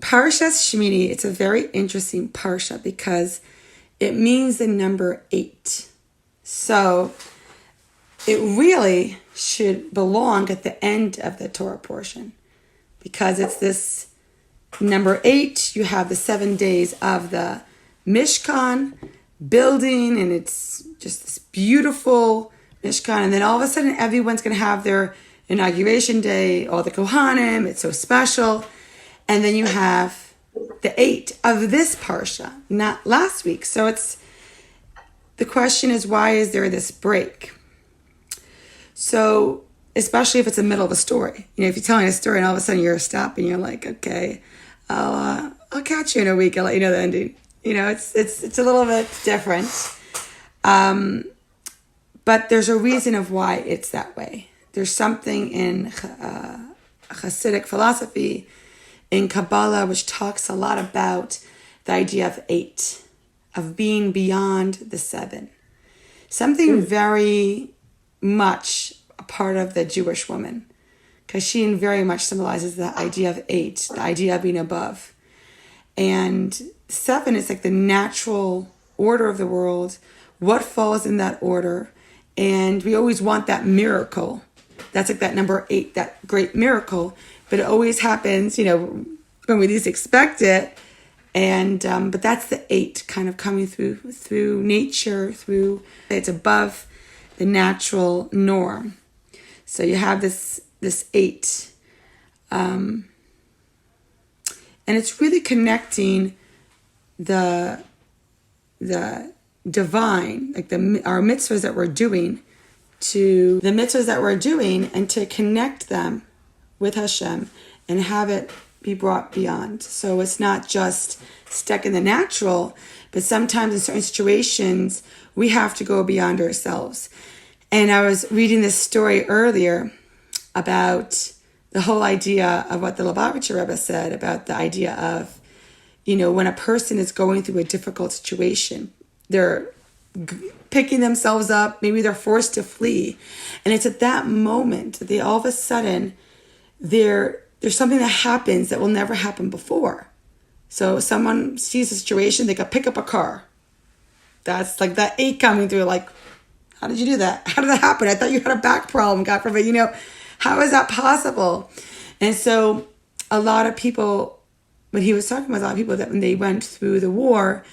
Parshas Shemini, it's a very interesting parsha because it means the number 8. So it really should belong at the end of the Torah portion because it's this number 8. You have the 7 days of the Mishkan building, and it's just this beautiful Mishkan. And then all of a sudden, everyone's going to have their inauguration day, all the Kohanim. It's so special. And then you have the 8 of this parsha, not last week. So the question is, why is there this break? So, especially if it's the middle of a story. You know, if you're telling a story and all of a sudden you're stopping, you're like, okay, I'll catch you in a week. I'll let you know the ending. You know, it's a little bit different. But there's a reason of why it's that way. There's something in Hasidic philosophy, in Kabbalah, which talks a lot about the idea of 8, of being beyond the 7. Something very much a part of the Jewish woman, because she very much symbolizes the idea of 8, the idea of being above. And 7 is like the natural order of the world, what falls in that order. And we always want that miracle. That's like that number 8, that great miracle. But it always happens, you know, when we least expect it. And but that's the 8 kind of coming through nature, it's above the natural norm. So you have this 8. And it's really connecting the divine, like our mitzvahs that we're doing, to the mitzvahs that we're doing, and to connect them with Hashem and have it be brought beyond. So it's not just stuck in the natural, but sometimes in certain situations we have to go beyond ourselves. And I was reading this story earlier about the whole idea of what the Lubavitcher Rebbe said about the idea of, you know, when a person is going through a difficult situation, they're picking themselves up, maybe they're forced to flee. And it's at that moment that they all of a sudden, there's something that happens that will never happen before. So someone sees a situation, they could pick up a car. That's like that 8 coming through, like, how did you do that? How did that happen? I thought you had a back problem, God forbid. You know, how is that possible? And so a lot of people, when he was talking with a lot of people, that when they went through the war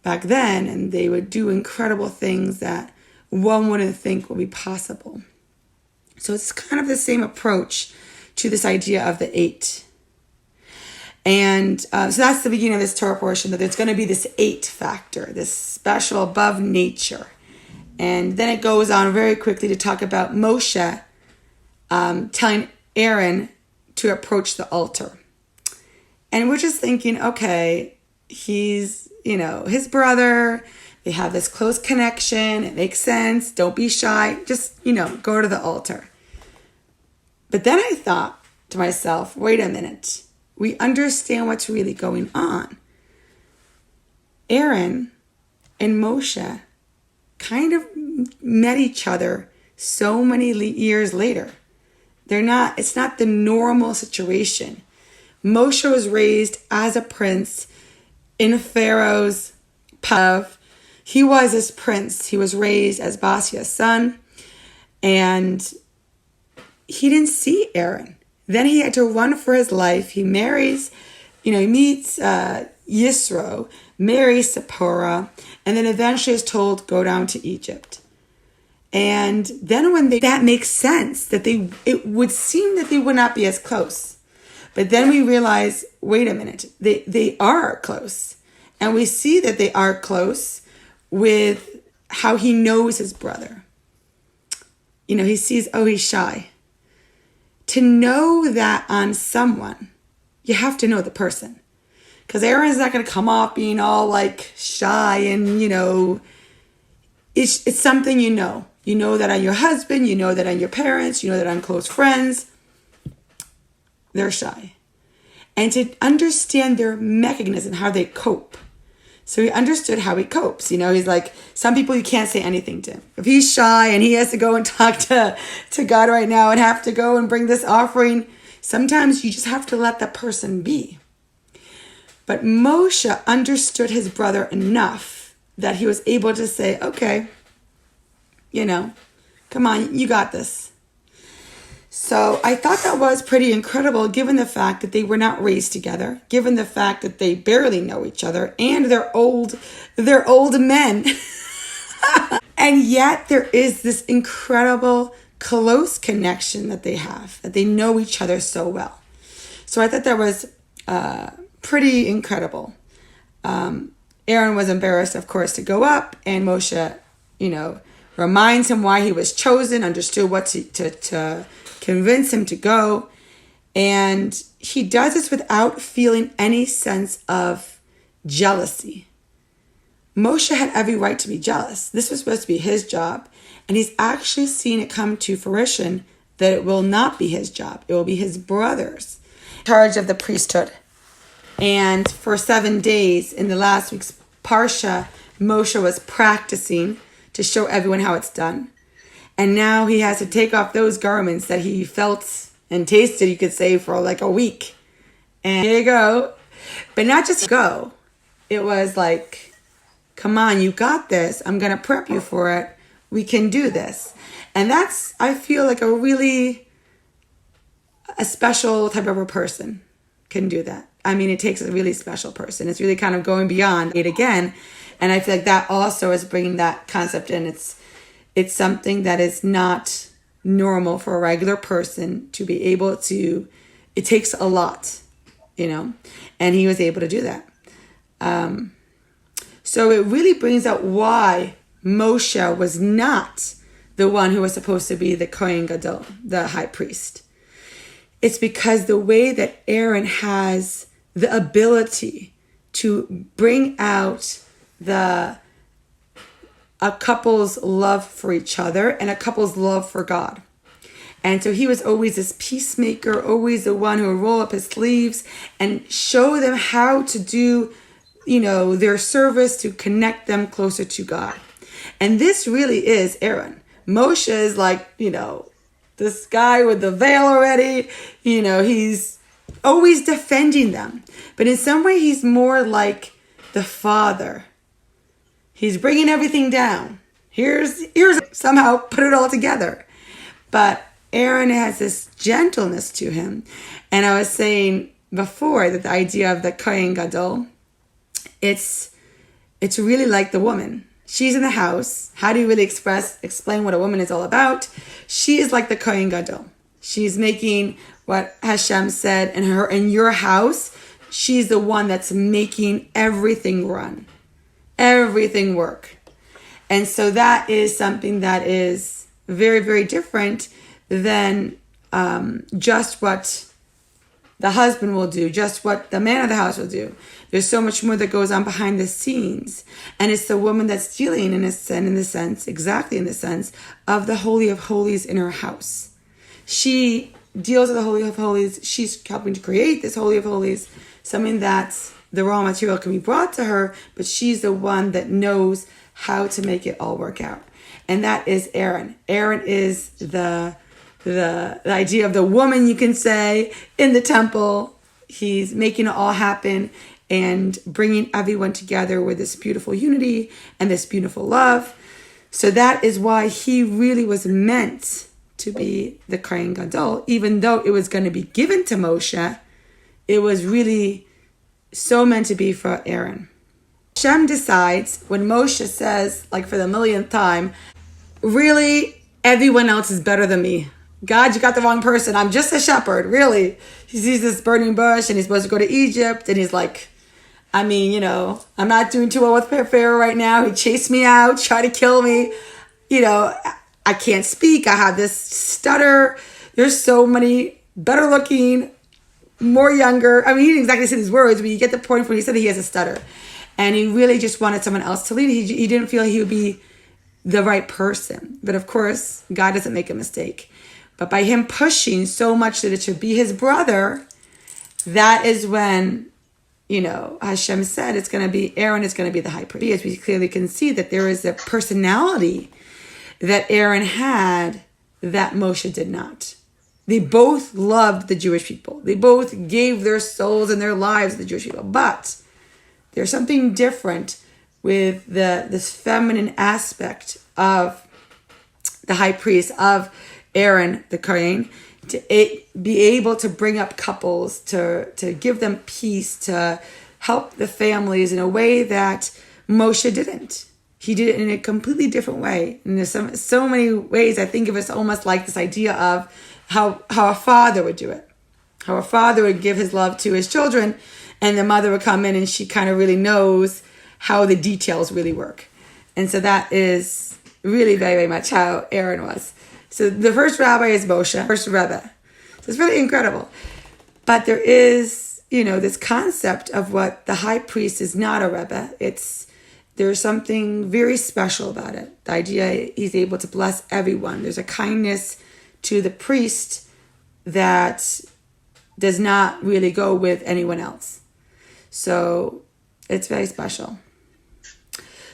back then, and they would do incredible things that one wouldn't think would be possible. So it's kind of the same approach to this idea of the 8. And so that's the beginning of this Torah portion, that there's going to be this 8 factor, this special above nature. And then it goes on very quickly to talk about Moshe telling Aaron to approach the altar. And we're just thinking, okay, he's, you know, his brother. They have this close connection. It makes sense. Don't be shy. Just, you know, go to the altar. But then I thought to myself, wait a minute. We understand what's really going on. Aaron and Moshe kind of met each other so many years later. It's not the normal situation. Moshe was raised as a prince in Pharaoh's palace. He was this prince. He was raised as Basia's son, and he didn't see Aaron. Then he had to run for his life. He marries, he meets Yisro, marries Zipporah, and then eventually is told, go down to Egypt. And then that makes sense, that it would seem that they would not be as close. But then we realize, wait a minute, they are close. And we see that they are close with how he knows his brother. He sees, he's shy. To know that on someone, you have to know the person. Because Aaron's not going to come off being all like shy and, it's something you know. You know that on your husband, you know that on your parents, you know that on close friends. They're shy. And to understand their mechanism, how they cope. So he understood how he copes. He's like, some people you can't say anything to. If he's shy and he has to go and talk to God right now and have to go and bring this offering, sometimes you just have to let that person be. But Moshe understood his brother enough that he was able to say, okay, come on, you got this. So I thought that was pretty incredible, given the fact that they were not raised together, given the fact that they barely know each other, and they're old men. And yet there is this incredible close connection that they have, that they know each other so well. So I thought that was pretty incredible. Aaron was embarrassed, of course, to go up, and Moshe, reminds him why he was chosen, understood what to convince him to go. And he does this without feeling any sense of jealousy. Moshe had every right to be jealous. This was supposed to be his job. And he's actually seen it come to fruition that it will not be his job. It will be his brother's in charge of the priesthood. And for 7 days in the last week's Parsha, Moshe was practicing to show everyone how it's done. And now he has to take off those garments that he felt and tasted, you could say, for like a week. And here you go. But not just go. It was like, come on, you got this. I'm going to prep you for it. We can do this. And that's, I feel like a special type of a person can do that. I mean, it takes a really special person. It's really kind of going beyond it again. And I feel like that also is bringing that concept in. It's something that is not normal for a regular person to be able to, it takes a lot, and he was able to do that. So it really brings out why Moshe was not the one who was supposed to be the Kohen Gadol, the high priest. It's because the way that Aaron has the ability to bring out a couple's love for each other and a couple's love for God. And so he was always this peacemaker, always the one who would roll up his sleeves and show them how to do, their service to connect them closer to God. And this really is Aaron. Moshe is like, this guy with the veil already, he's always defending them. But in some way, he's more like the father. He's bringing everything down. Here's somehow put it all together. But Aaron has this gentleness to him. And I was saying before that the idea of the Kohen Gadol, it's really like the woman. She's in the house. How do you really explain what a woman is all about? She is like the Kohen Gadol. She's making what Hashem said in your house. She's the one that's making everything run, everything work. And so that is something that is very, very different than just what the husband will do, just what the man of the house will do. There's so much more that goes on behind the scenes. And it's the woman that's dealing in the sense of the Holy of Holies in her house. She deals with the Holy of Holies. She's helping to create this Holy of Holies, something that the raw material can be brought to her, but she's the one that knows how to make it all work out. And that is Aaron. Aaron is the idea of the woman, you can say, in the temple. He's making it all happen and bringing everyone together with this beautiful unity and this beautiful love. So that is why he really was meant to be the Kohen Gadol, even though it was going to be given to Moshe. It was really so meant to be for Aaron. Hashem decides when Moshe says, like for the millionth time, really, everyone else is better than me. God, you got the wrong person. I'm just a shepherd, really. He sees this burning bush and he's supposed to go to Egypt. And he's like, I'm not doing too well with Pharaoh right now. He chased me out, tried to kill me. I can't speak. I have this stutter. There's so many better looking, more younger. He didn't exactly say these words, but you get the point when he said that he has a stutter. And he really just wanted someone else to lead. He didn't feel he would be the right person. But of course, God doesn't make a mistake. But by him pushing so much that it should be his brother, that is when, Hashem said it's going to be, Aaron is going to be the high priest. As we clearly can see that there is a personality that Aaron had that Moshe did not. They both loved the Jewish people. They both gave their souls and their lives to the Jewish people. But there's something different with this feminine aspect of the high priest, of Aaron, the Kohen, to be able to bring up couples, to give them peace, to help the families in a way that Moshe didn't. He did it in a completely different way. And there's so many ways. I think of it almost like this idea of how a father would do it. How a father would give his love to his children, and the mother would come in and she kind of really knows how the details really work. And so that is really very, very much how Aaron was. So the first rabbi is Moshe, first Rebbe. So it's really incredible. But there is, this concept of what the high priest is not a Rebbe. There's something very special about it. The idea he's able to bless everyone. There's a kindness to the priest that does not really go with anyone else. So it's very special.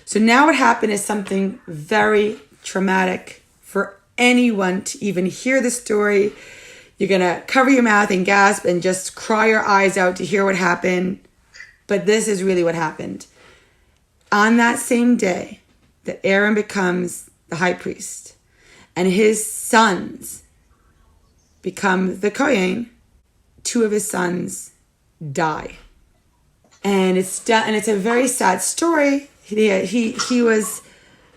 So now what happened is something very traumatic for anyone to even hear the story. You're going to cover your mouth and gasp and just cry your eyes out to hear what happened. But this is really what happened. On that same day that Aaron becomes the high priest and his sons become the Kohen, two of his sons die. And it's a very sad story. He was,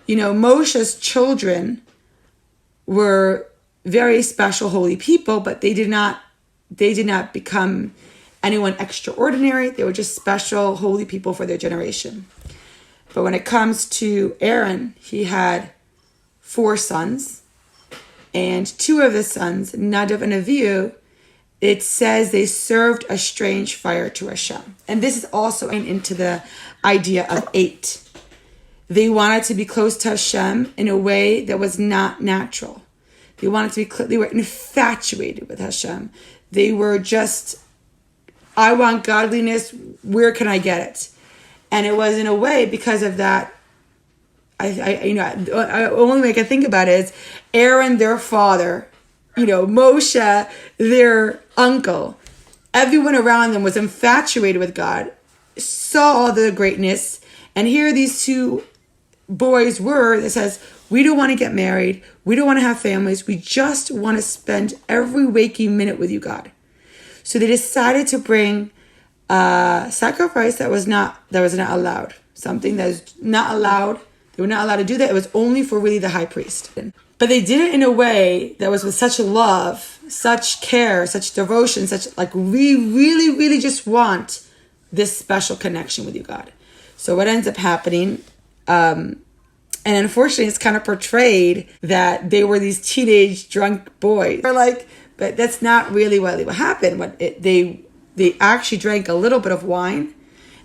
Moshe's children were very special, holy people, but they did not become anyone extraordinary. They were just special, holy people for their generation. But when it comes to Aaron, he had 4 sons, and 2 of the sons, Nadav and Avihu, it says they served a strange fire to Hashem. And this is also into the idea of 8. They wanted to be close to Hashem in a way that was not natural. They wanted to be, they were infatuated with Hashem. They were just, I want godliness, where can I get it? And it was in a way because of that. The only way I can think about it is Aaron, their father, Moshe, their uncle. Everyone around them was infatuated with God, saw the greatness, and here these 2 boys were that says, we don't want to get married, we don't want to have families, we just want to spend every waking minute with you, God. So they decided to bring sacrifice that was not allowed. Something that is not allowed. They were not allowed to do that. It was only for really the high priest. But they did it in a way that was with such love, such care, such devotion, such we really, really just want this special connection with you, God. So what ends up happening, and unfortunately it's kind of portrayed that they were these teenage drunk boys. But that's not really what happened. They actually drank a little bit of wine.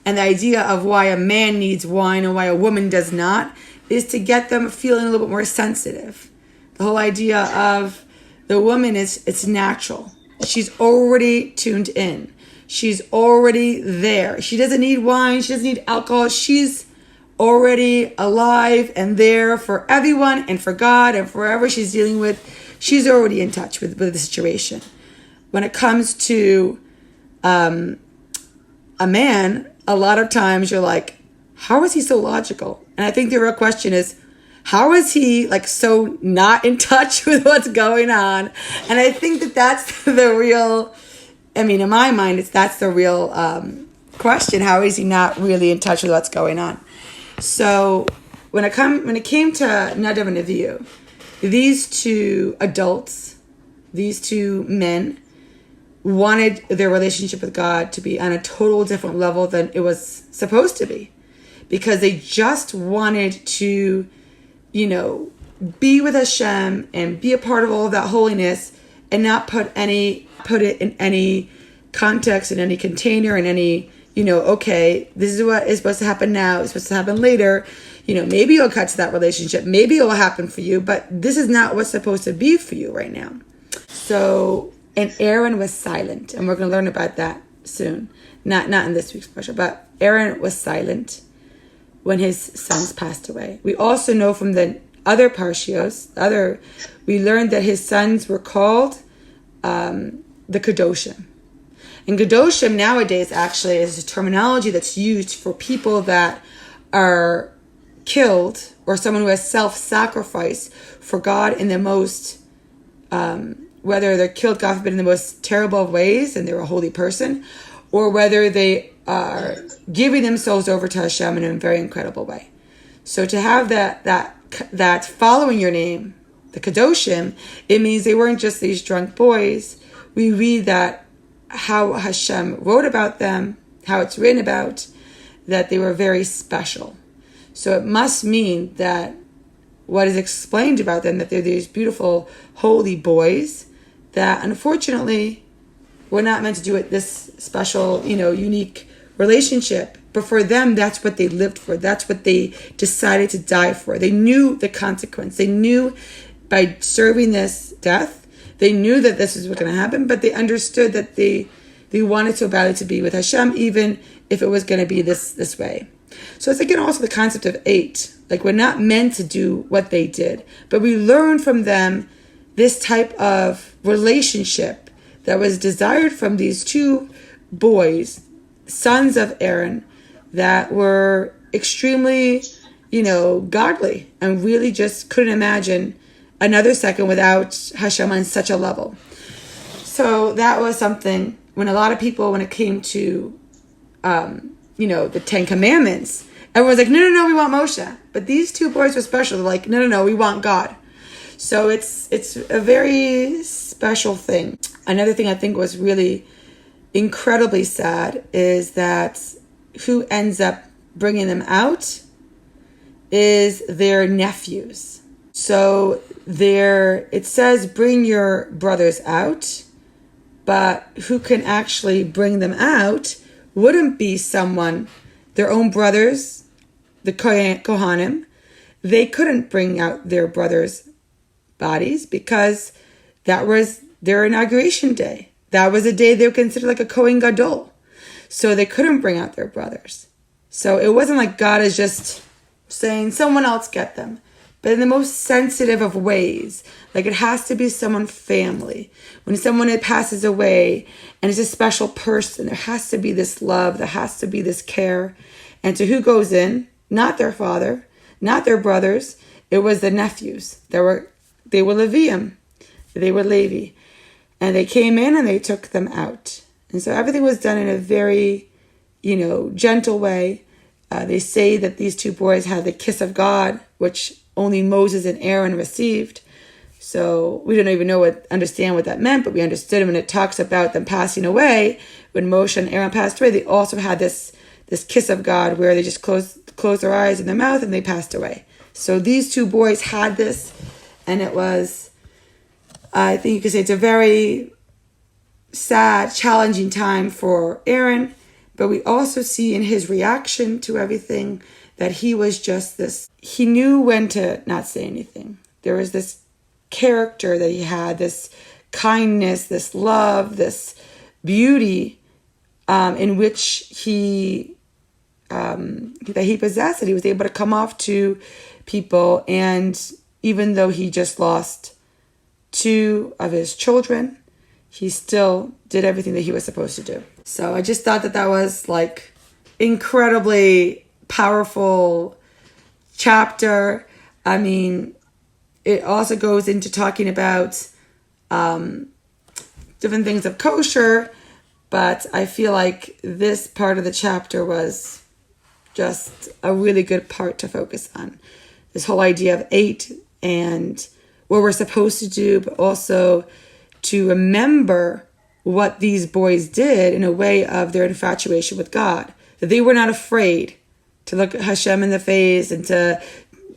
And the idea of why a man needs wine and why a woman does not is to get them feeling a little bit more sensitive. The whole idea of the woman it's natural. She's already tuned in. She's already there. She doesn't need wine. She doesn't need alcohol. She's already alive and there for everyone and for God and for whoever she's dealing with. She's already in touch with the situation. When it comes to a man, a lot of times you're like, how is he so logical? And I think the real question is, how is he so not in touch with what's going on? And I think that's the real, in my mind, that's the real question. How is he not really in touch with what's going on? So when it came to Nadav and Avihu, these 2 adults, these 2 men, wanted their relationship with God to be on a total different level than it was supposed to be, because they just wanted to, be with Hashem and be a part of all of that holiness, and not put it in any context, in any container, in any, okay, this is what is supposed to happen now, it's supposed to happen later. Maybe you'll cut to that relationship, maybe it will happen for you, but this is not what's supposed to be for you right now. So, and Aaron was silent, and we're going to learn about that soon. Not in this week's special, but Aaron was silent when his sons passed away. We also know from the other parshios, we learned that his sons were called the Kedoshim. And Kedoshim nowadays actually is a terminology that's used for people that are killed, or someone who has self-sacrifice for God in the most, whether they're killed, God forbid, in the most terrible of ways and they're a holy person, or whether they are giving themselves over to Hashem in a very incredible way. So to have that following your name, the Kedoshim, it means they weren't just these drunk boys. We read that how Hashem wrote about them, how it's written about, that they were very special. So it must mean that what is explained about them, that they're these beautiful, holy boys that unfortunately were not meant to do it this special, unique relationship. But for them, that's what they lived for. That's what they decided to die for. They knew the consequence. They knew by serving this death, they knew that this was what's going to happen, but they understood that they wanted so badly to be with Hashem, even if it was going to be this way. So it's again also the concept of 8. Like, we're not meant to do what they did, but we learn from them this type of relationship that was desired from these two boys, sons of Aaron, that were extremely, godly, and really just couldn't imagine another second without Hashem on such a level. So that was something when a lot of people, when it came to, the 10 Commandments, everyone's like, no, we want Moshe. But these two boys were special. They're like, no, we want God. So it's a very special thing. Another thing I think was really incredibly sad is that who ends up bringing them out is their nephews. So it says, bring your brothers out, but who can actually bring them out wouldn't be someone, their own brothers, the Kohanim. They couldn't bring out their brothers' bodies because that was their inauguration day. That was a day they were considered like a Kohen Gadol. So they couldn't bring out their brothers. So it wasn't like God is just saying, someone else get them. But in the most sensitive of ways, like it has to be someone family. When someone passes away and is a special person, there has to be this love, there has to be this care. And to who goes in? Not their father, not their brothers. It was the nephews. They were Levium. They were Levi. And they came in and they took them out. And so everything was done in a very, gentle way. They say that these two boys had the kiss of God, which only Moses and Aaron received. So we don't even understand what that meant, but we understood it when it talks about them passing away. When Moshe and Aaron passed away, they also had this kiss of God where they just closed their eyes and their mouth and they passed away. So these two boys had this, and it was, I think you could say, it's a very sad, challenging time for Aaron, but we also see in his reaction to everything that he was just this, he knew when to not say anything. There was this character that he had, this kindness, this love, this beauty in which he possessed, that he was able to come off to people. And even though he just lost 2 of his children, he still did everything that he was supposed to do. So I just thought that was like incredibly powerful chapter. I mean, it also goes into talking about different things of kosher, but I feel like this part of the chapter was just a really good part to focus on. This whole idea of 8 and what we're supposed to do, but also to remember what these boys did in a way of their infatuation with God. That they were not afraid to look at Hashem in the face and to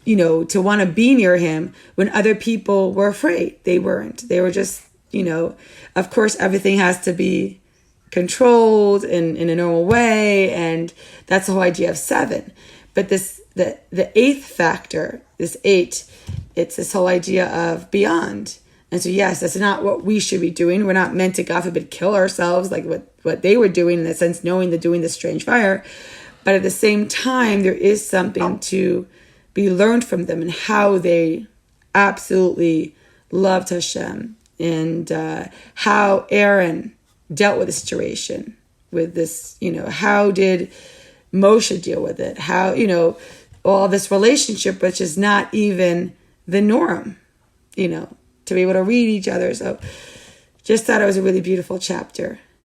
want to be near him when other people were afraid. They weren't. They were just, of course, everything has to be controlled in a normal way. And that's the whole idea of 7. But the 8th factor, this 8, it's this whole idea of beyond. And so, yes, that's not what we should be doing. We're not meant to, God forbid, kill ourselves like what they were doing, in the sense, knowing they're doing this strange fire. But at the same time, there is something to be learned from them and how they absolutely loved Hashem and how Aaron dealt with the situation with this, how did Moshe deal with it? How, all this relationship, which is not even the norm, to be able to read each other. So just thought it was a really beautiful chapter.